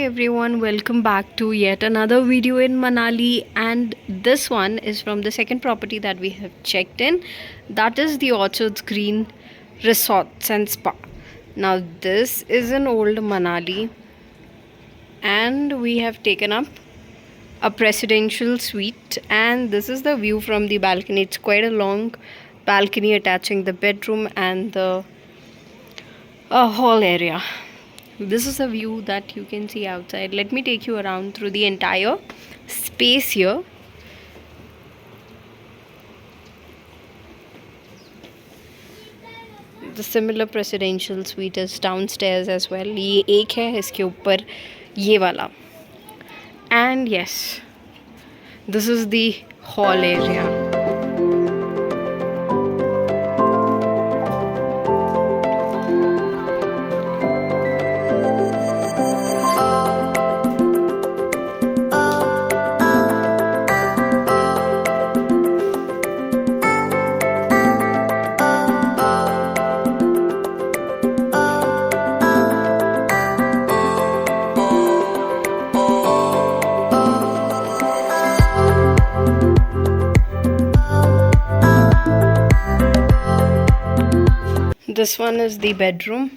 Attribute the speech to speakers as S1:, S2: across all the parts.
S1: everyone, welcome back to yet another video in Manali, and this one is from the second property that we have checked in, that is the Orchards Green Resorts and Spa. Now this is in old Manali and we have taken up a presidential suite, and this is the view from the balcony. It's quite a long balcony attaching the bedroom and the hall area. This is a view that you can see outside. Let me take you around through the entire space here. The similar presidential suite is downstairs as well. ये एक है, इसके ऊपर ये वाला. And yes, this is the hall area. This one is the bedroom.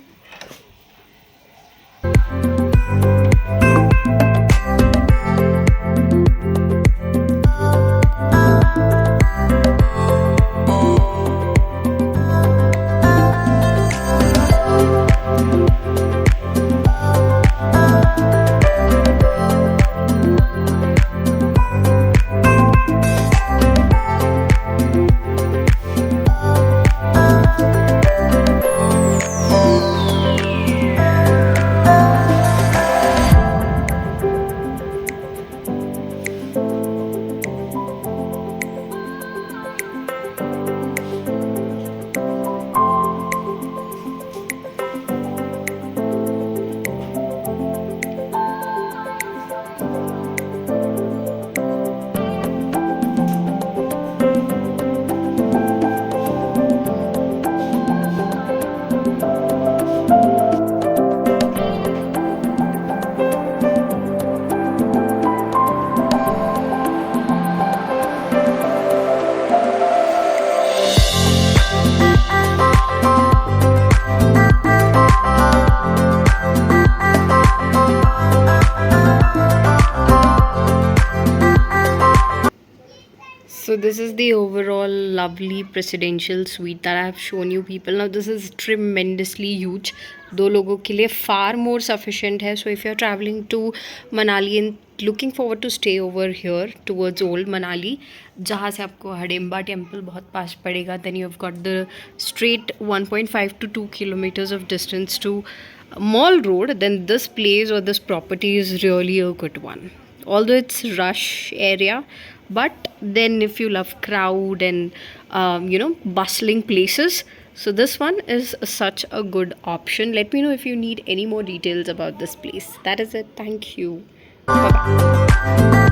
S1: So this is the overall lovely presidential suite that I have shown you people. Now this is tremendously huge. दो लोगों के लिए far more sufficient है. So if you are traveling to Manali and looking forward to stay over here towards old Manali, जहाँ से आपको Hadimba temple बहुत पास पड़ेगा, then you have got the straight 1.5 to 2 kilometers of distance to Mall Road, then this place or this property is really a good one. Although it's rush area, but then if you love crowd and bustling places, so this one is such a good option. Let me know if you need any more details about this place. That is it. Thank you. Bye bye.